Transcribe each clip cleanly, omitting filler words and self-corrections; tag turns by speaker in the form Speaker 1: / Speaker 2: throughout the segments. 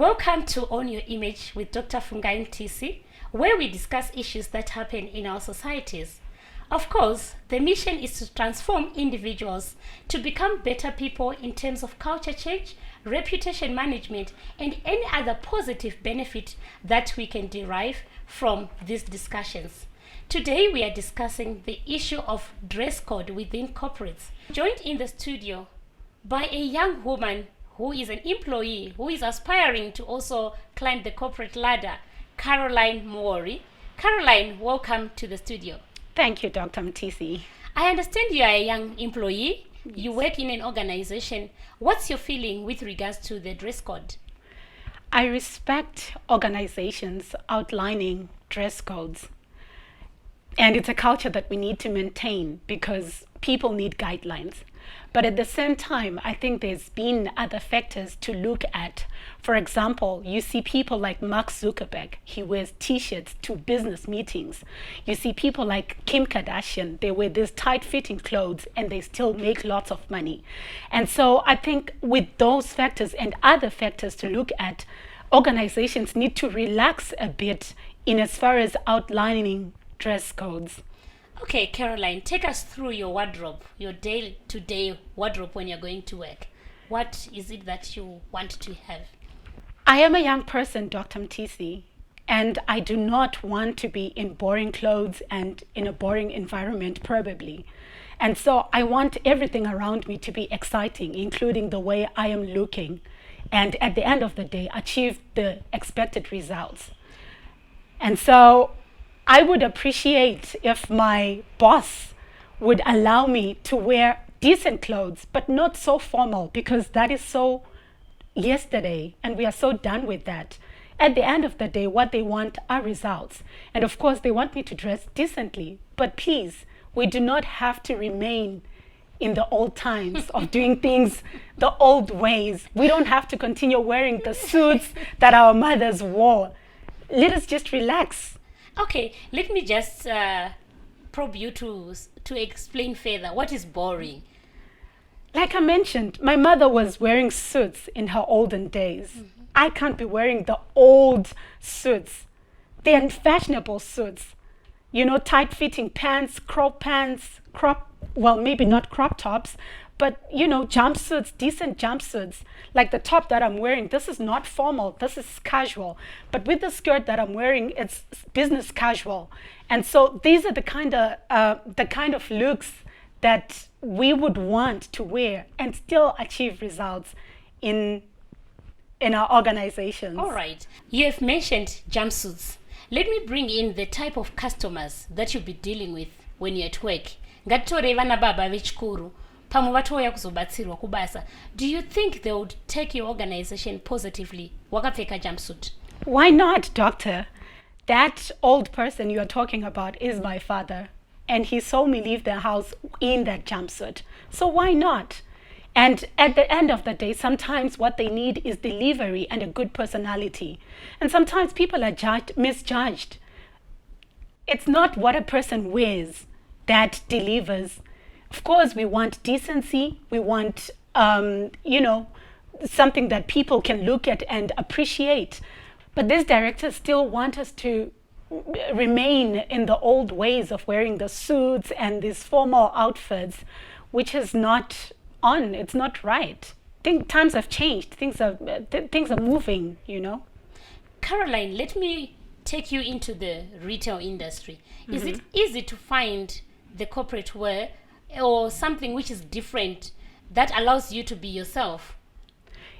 Speaker 1: Welcome to Own Your Image with Dr. Fungai Mtisi, where we discuss issues that happen in our societies. Of course, the mission is to transform individuals to become better people in terms of culture change, reputation management, and any other positive benefit that we can derive from these discussions. Today, we are discussing the issue of dress code within corporates. Joined in the studio by a young woman who is an employee who is aspiring to also climb the corporate ladder, Caroline Muwori. Caroline, welcome to the studio.
Speaker 2: Thank you, Dr. Mtisi.
Speaker 1: I understand you are a young employee. Yes. You work in an organization. What's your feeling with regards to the dress code?
Speaker 2: I respect organizations outlining dress codes. And it's a culture that we need to maintain because people need guidelines. But at the same time, I think there's been other factors to look at. For example, you see people like Mark Zuckerberg, he wears t-shirts to business meetings. You see people like Kim Kardashian, they wear these tight-fitting clothes and they still make lots of money. And so I think with those factors and other factors to look at, organizations need to relax a bit in as far as outlining dress codes.
Speaker 1: Okay, Caroline, take us through your wardrobe, your day-to-day wardrobe when you're going to work. What is it that you want to have?
Speaker 2: I am a young person, Dr. Mtisi, and I do not want to be in boring clothes and in a boring environment, probably. And so I want everything around me to be exciting, including the way I am looking, and at the end of the day, achieve the expected results. And so I would appreciate if my boss would allow me to wear decent clothes, but not so formal, because that is so yesterday, and we are so done with that. At the end of the day, what they want are results. And of course, they want me to dress decently. But please, we do not have to remain in the old times of doing things the old ways. We don't have to continue wearing the suits that our mothers wore. Let us just relax.
Speaker 1: Okay, let me just probe you to explain further. What is boring?
Speaker 2: Like I mentioned, my mother was wearing suits in her olden days. Mm-hmm. I can't be wearing the old suits. They're fashionable suits. You know, tight-fitting pants, maybe not crop tops, but, you know, jumpsuits, decent jumpsuits. Like the top that I'm wearing, this is not formal, this is casual. But with the skirt that I'm wearing, it's business casual. And so these are the kind of looks that we would want to wear and still achieve results in our organizations.
Speaker 1: All right. You have mentioned jumpsuits. Let me bring in the type of customers that you'll be dealing with when you're at work. Ngatore vana baba vechikuru. Do you think they would take your organization positively? Wakapfeka jumpsuit.
Speaker 2: Why not, doctor? That old person you are talking about is my father. And he saw me leave the house in that jumpsuit. So why not? And at the end of the day, sometimes what they need is delivery and a good personality. And sometimes people are misjudged. It's not what a person wears that delivers. Of course, we want decency. We want, something that people can look at and appreciate. But these directors still want us to remain in the old ways of wearing the suits and these formal outfits, which is not on. It's not right. I think times have changed. Things are moving, you know.
Speaker 1: Caroline, let me take you into the retail industry. Mm-hmm. Is it easy to find the corporate wear or something which is different that allows you to be yourself?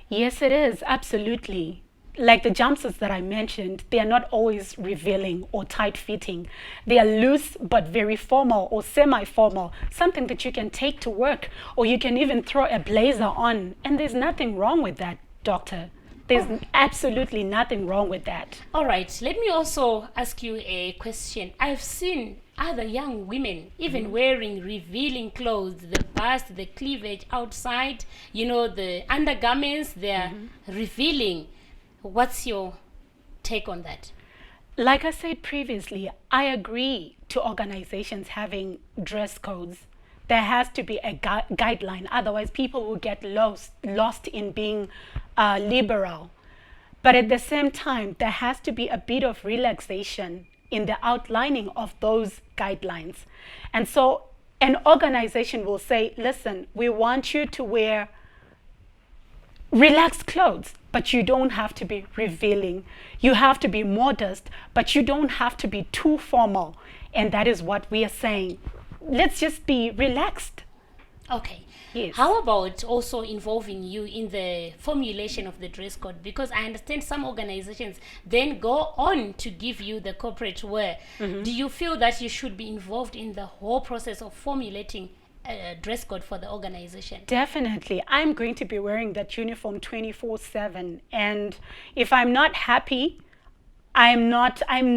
Speaker 2: Yes, it is. Absolutely. Like the jumpsuits that I mentioned, they are not always revealing or tight-fitting. They are loose but very formal or semi-formal, something that you can take to work, or you can even throw a blazer on. And there's nothing wrong with that, doctor. There's absolutely nothing wrong with that.
Speaker 1: All right. Let me also ask you a question. I've seen other young women even wearing revealing clothes, the bust, the cleavage outside, the undergarments, they're revealing. What's your take on that?
Speaker 2: Like I said previously, I agree to organizations having dress codes. There has to be a guideline, otherwise people will get lost in being liberal. But at the same time, there has to be a bit of relaxation in the outlining of those guidelines. And so an organization will say, listen, we want you to wear relaxed clothes, but you don't have to be revealing. You have to be modest, but you don't have to be too formal. And that is what we are saying. Let's just be relaxed.
Speaker 1: Okay.
Speaker 2: Yes.
Speaker 1: How about also involving you in the formulation of the dress code? Because I understand some organizations then go on to give you the corporate wear. Do you feel that you should be involved in the whole process of formulating a dress code for the organization?
Speaker 2: Definitely. I'm going to be wearing that uniform 24/7. And if I'm not happy, I'm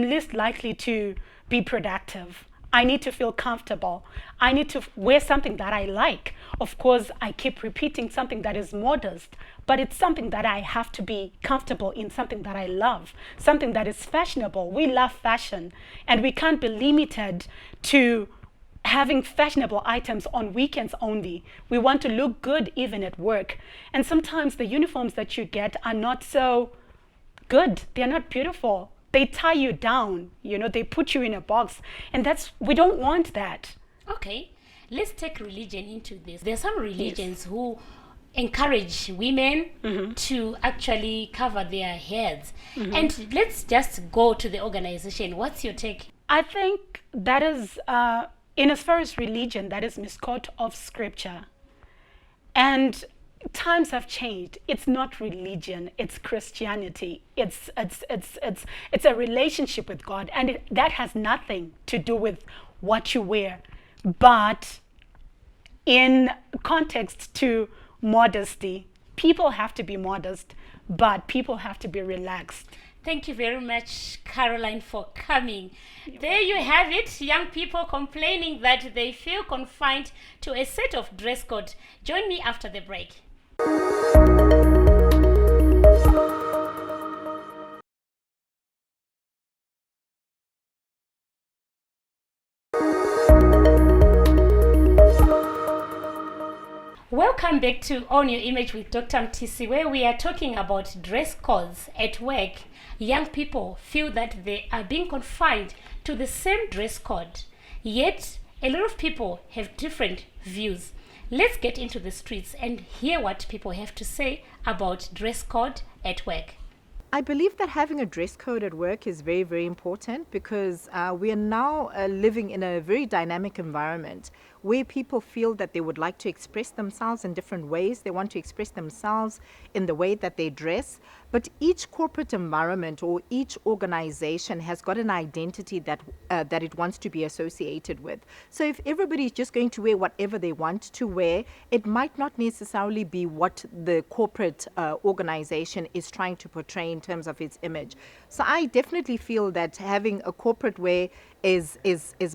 Speaker 2: least likely to be productive. I need to feel comfortable. I need to wear something that I like. Of course, I keep repeating something that is modest, but it's something that I have to be comfortable in, something that I love, something that is fashionable. We love fashion, and we can't be limited to having fashionable items on weekends only. We want to look good even at work. And sometimes the uniforms that you get are not so good. They're not beautiful. They tie you down, they put you in a box. And we don't want that.
Speaker 1: Okay, let's take religion into this. There are some religions who encourage women to actually cover their heads. And let's just go to the organization. What's your take?
Speaker 2: I think that is, in as far as religion, that is misquote of scripture. And times have changed. It's not religion, it's Christianity. It's a relationship with God, and that has nothing to do with what you wear, but in context to modesty. People have to be modest, but people have to be relaxed.
Speaker 1: Thank you very much, Caroline, for coming. There you have it, young people complaining that they feel confined to a set of dress code. Join me after the break. Welcome back to Own Your Image with Dr. Mtisi, where we are talking about dress codes at work. Young people feel that they are being confined to the same dress code, yet a lot of people have different views. Let's get into the streets and hear what people have to say about dress code at work.
Speaker 3: I believe that having a dress code at work is very, very important because we are now living in a very dynamic environment where people feel that they would like to express themselves in different ways. They want to express themselves in the way that they dress. But each corporate environment or each organization has got an identity that it wants to be associated with. So if everybody is just going to wear whatever they want to wear, it might not necessarily be what the corporate organization is trying to portray in terms of its image. So I definitely feel that having a corporate wear is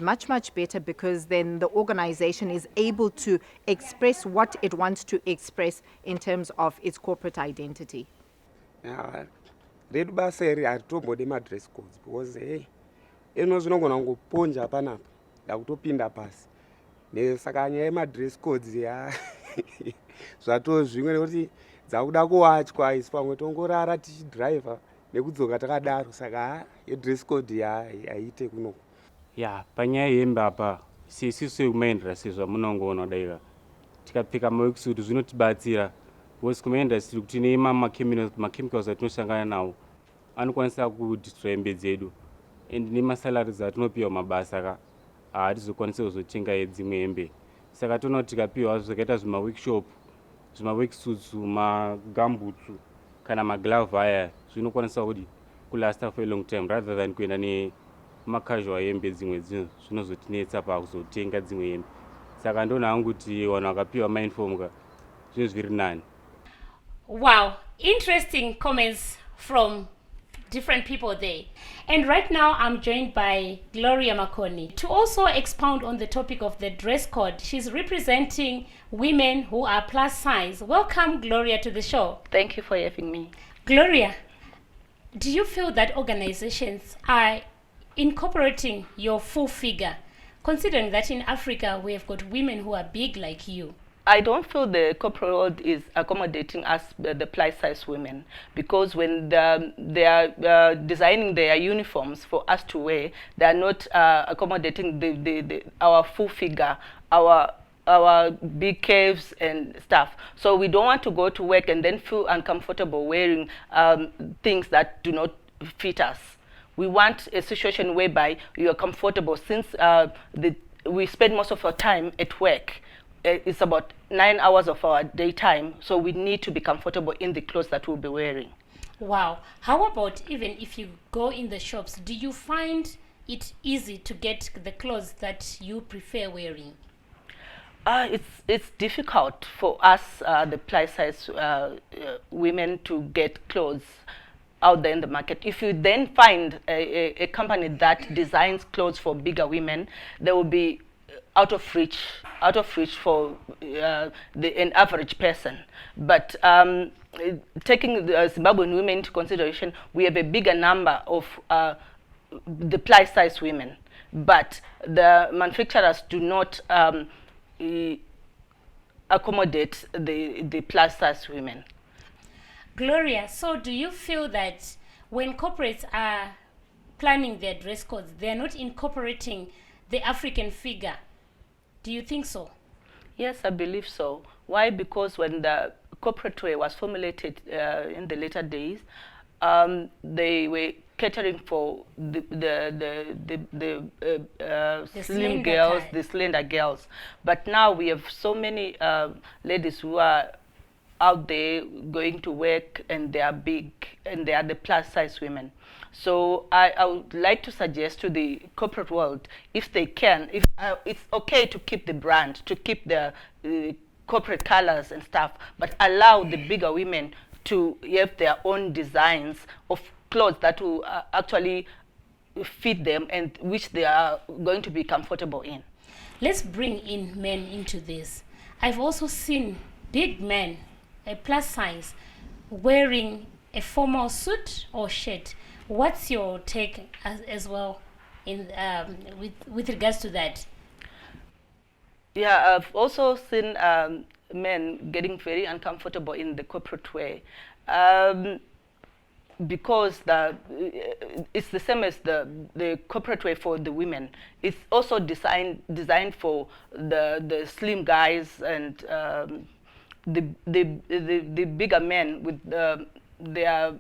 Speaker 3: much, much better because then the organization is able to express what it wants to express in terms of its corporate identity.
Speaker 4: Redu basa iri haritombode madress codes because zvinogona kungoponja panapa ndakutopinda pasi saka nyaya yemadress codes zvatoo zvimwe nekuti dzakuda kuwatywa isi pamwe tongorara tichidhiraivha nekudzoka takadaro saka yedress code haiite kunoko.
Speaker 5: Panyaya yehembe apa sesisu sekumaindastry zvamunongoona daika tikapfeka maworksuit zvinotibatsira because kumaindastry kuti nemachemicals atinosangana nawo anokwanisa kudestroy hembe dzedu and nemasalaries atinopiwa mabasa hatizokwanisa kuzotenga dzimwe hembe. Saka toona kuti tikapiwa zvakaita zvimaworksuits magamboots kana maglove aya zvinokwanisa kuti kulasta for a long time rather than kuenda nemacasual hembe dzimwe zvinozotinetsa pakuzotenga dzimwe hembe. Saka ndoona hangu kuti vanhu vakapiwa mauniform zvinhu zviri nani.
Speaker 1: Wow, interesting comments from different people there. And right now I'm joined by Gloria Makoni to also expound on the topic of the dress code. She's representing women who are plus size. Welcome, Gloria, to the show.
Speaker 6: Thank you for having me.
Speaker 1: Gloria, do you feel that organizations are incorporating your full figure, considering that in Africa we have got women who are big like you?
Speaker 6: I don't feel the corporate world is accommodating us, the plus size women, because when they are designing their uniforms for us to wear, they are not accommodating our full figure, our big caves and stuff. So we don't want to go to work and then feel uncomfortable wearing things that do not fit us. We want a situation whereby you are comfortable, since we spend most of our time at work. It's about 9 hours of our daytime, so we need to be comfortable in the clothes that we'll be wearing.
Speaker 1: Wow. How about even if you go in the shops, do you find it easy to get the clothes that you prefer wearing?
Speaker 6: It's difficult for us, the plus size women, to get clothes out there in the market. If you then find a company that designs clothes for bigger women, they will be out of reach for an average person. But taking the Zimbabwean women into consideration, we have a bigger number of the plus size women, but the manufacturers do not accommodate the plus size women.
Speaker 1: Gloria, so do you feel that when corporates are planning their dress codes, they're not incorporating the African figure? Do you think so?
Speaker 6: Yes, I believe so. Why? Because when the corporate wear was formulated in the later days, they were catering for the slim girls, the slender girls. But now we have so many ladies who are out there going to work, and they are big, and they are the plus size women. So I would like to suggest to the corporate world, if they can, if it's okay to keep the brand, to keep the corporate colors and stuff, but allow the bigger women to have their own designs of clothes that will actually fit them and which they are going to be comfortable in.
Speaker 1: Let's bring in men into this. I've also seen big men, a plus size, wearing a formal suit or shirt. What's your take as well in with regards to that?
Speaker 6: Yeah, I've also seen men getting very uncomfortable in the corporate wear, because it's the same as the corporate wear for the women. It's also designed for the slim guys and the bigger men with their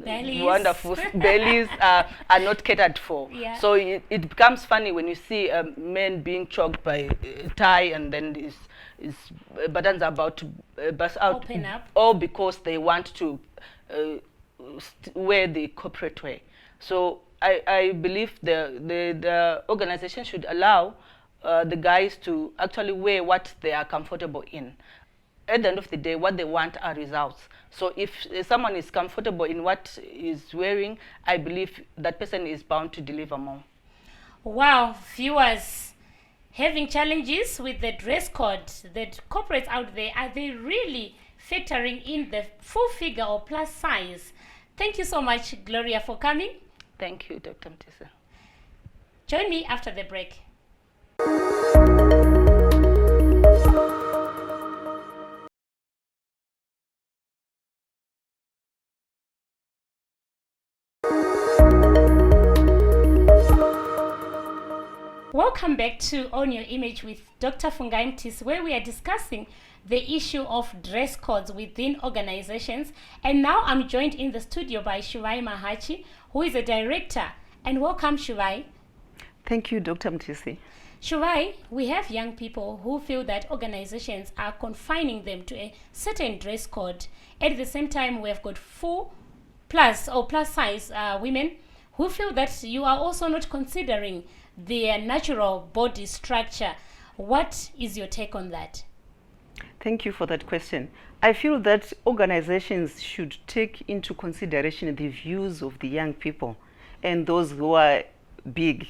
Speaker 1: Bellies.
Speaker 6: wonderful bellies are not catered for.
Speaker 1: Yeah.
Speaker 6: So it becomes funny when you see men being choked by a tie, and then his buttons are about to burst out.
Speaker 1: Open up.
Speaker 6: All because they want to wear the corporate wear. So I believe the organization should allow the guys to actually wear what they are comfortable in. At the end of the day, what they want are results. So if someone is comfortable in what is wearing, I believe that person is bound to deliver more.
Speaker 1: Wow, viewers, having challenges with the dress code, the corporates out there, are they really factoring in the full figure or plus size? Thank you so much, Gloria, for coming.
Speaker 6: Thank you, Dr. Mtisi.
Speaker 1: Join me after the break. Welcome back to On Your Image with Dr. Fungai Mtisi, where we are discussing the issue of dress codes within organizations. And now I'm joined in the studio by Shuvai Mahachi, who is a director. And welcome, Shuvai.
Speaker 7: Thank you, Dr. Mtisi.
Speaker 1: Shuvai, we have young people who feel that organizations are confining them to a certain dress code. At the same time, we have got full plus or plus size women who feel that you are also not considering their natural body structure. What is your take on that?
Speaker 7: Thank you for that question. I feel that organizations should take into consideration the views of the young people and those who are big.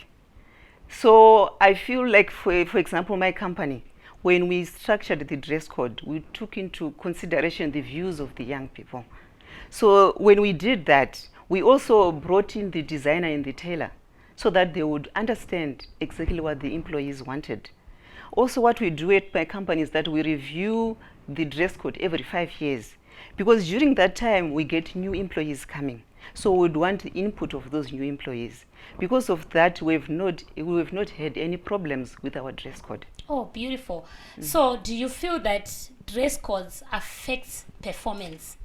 Speaker 7: So I feel like, for example, my company, when we structured the dress code, we took into consideration the views of the young people. So when we did that, we also brought in the designer and the tailor so that they would understand exactly what the employees wanted. Also, what we do at my company is that we review the dress code every 5 years, because during that time we get new employees coming. So we'd want the input of those new employees. Because of that, we've not had any problems with our dress code.
Speaker 1: Oh, beautiful. So do you feel that dress codes affect performance?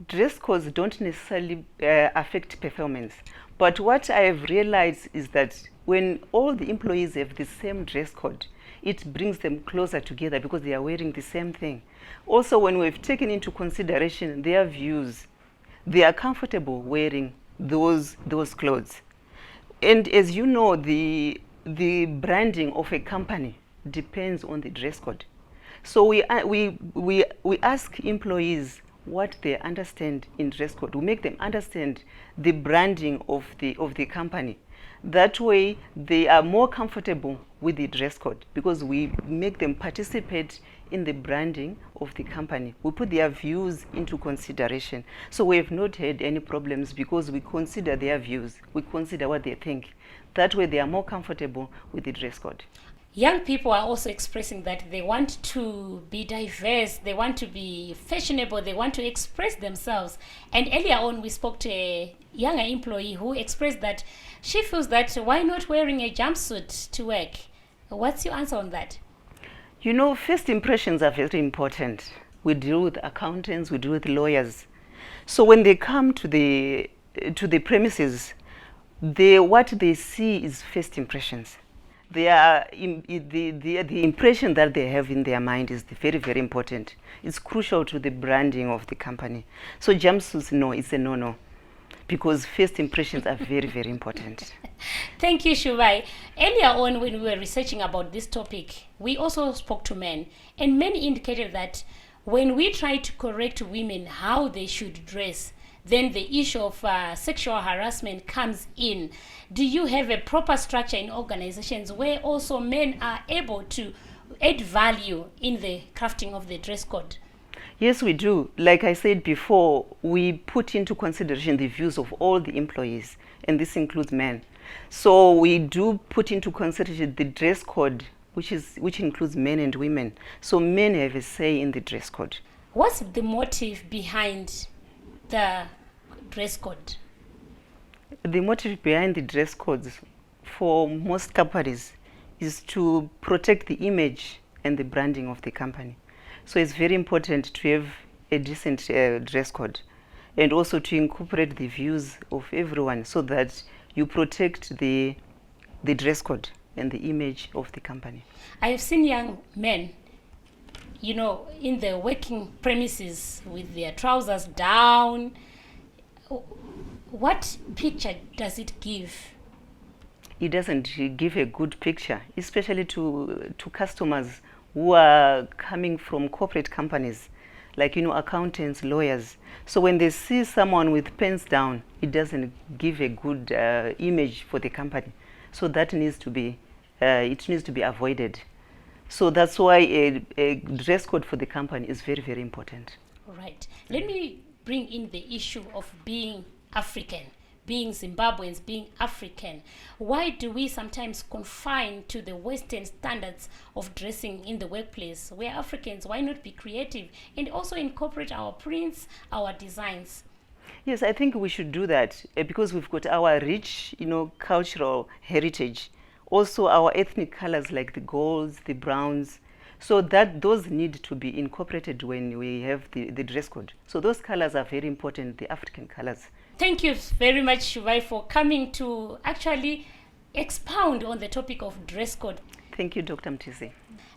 Speaker 7: Dress codes don't necessarily affect performance. But what I've realized is that when all the employees have the same dress code, it brings them closer together because they are wearing the same thing. Also, when we've taken into consideration their views, they are comfortable wearing those clothes. And as you know, the branding of a company depends on the dress code. So we ask employees what they understand in dress code. We make them understand the branding of the company. That way, they are more comfortable with the dress code because we make them participate in the branding of the company. We put their views into consideration. So we have not had any problems because we consider their views. We consider what they think. That way, they are more comfortable with the dress code.
Speaker 1: Young people are also expressing that they want to be diverse, they want to be fashionable, they want to express themselves. And earlier on, we spoke to a younger employee who expressed that she feels that why not wearing a jumpsuit to work? What's your answer on that?
Speaker 7: You know, first impressions are very important. We deal with accountants, we deal with lawyers. So when they come to the premises, what they see is first impressions. The impression that they have in their mind is very, very important. It's crucial to the branding of the company. So jumpsuits, no, it's a no-no, because first impressions are very, very important.
Speaker 1: Thank you, Shuvai. Earlier on, when we were researching about this topic, we also spoke to men, and men indicated that when we try to correct women how they should dress, then the issue of sexual harassment comes in. Do you have a proper structure in organizations where also men are able to add value in the crafting of the dress code?
Speaker 7: Yes, we do. Like I said before, we put into consideration the views of all the employees, and this includes men. So we do put into consideration the dress code, which includes men and women. So men have a say in the dress code.
Speaker 1: What's the motive behind the dress code?
Speaker 7: The motive behind the dress codes for most companies is to protect the image and the branding of the company. So it's very important to have a decent dress code and also to incorporate the views of everyone so that you protect the dress code and the image of the company.
Speaker 1: I have seen young men, you know, in the working premises with their trousers down. What picture does it give?
Speaker 7: It doesn't give a good picture, especially to customers who are coming from corporate companies, like, you know, accountants, lawyers. So when they see someone with pants down, it doesn't give a good image for the company. So that needs to be, it needs to be avoided. So that's why a dress code for the company is very, very important.
Speaker 1: Right. Let me bring in the issue of being African, being Zimbabweans, being African. Why do we sometimes confine to the Western standards of dressing in the workplace? We're Africans, why not be creative and also incorporate our prints, our designs?
Speaker 7: Yes, I think we should do that because we've got our rich, you know, cultural heritage. Also our ethnic colors like the golds, the browns. So that those need to be incorporated when we have the dress code. So those colors are very important, the African colors.
Speaker 1: Thank you very much, Shuvai, for coming to actually expound on the topic of dress code.
Speaker 7: Thank you, Dr. Mtisi.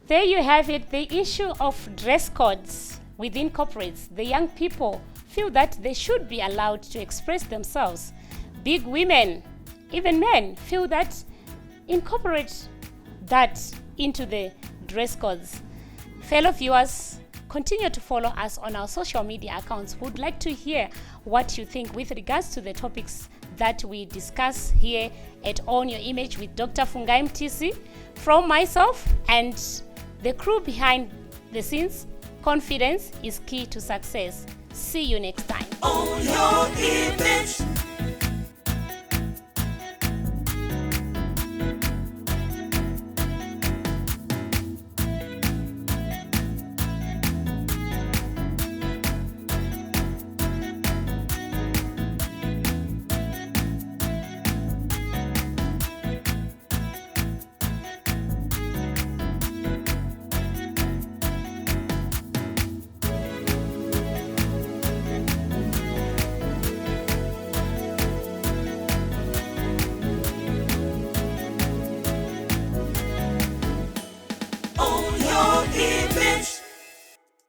Speaker 1: There you have it, the issue of dress codes within corporates. The young people feel that they should be allowed to express themselves. Big women, even men, feel that incorporate that into the dress codes. Fellow viewers, continue to follow us on our social media accounts. We'd like to hear what you think with regards to the topics that we discuss here at Own Your Image with Dr. Fungai Mtisi. From myself and the crew behind the scenes, confidence is key to success. See you next time.
Speaker 8: Own Your Image. image.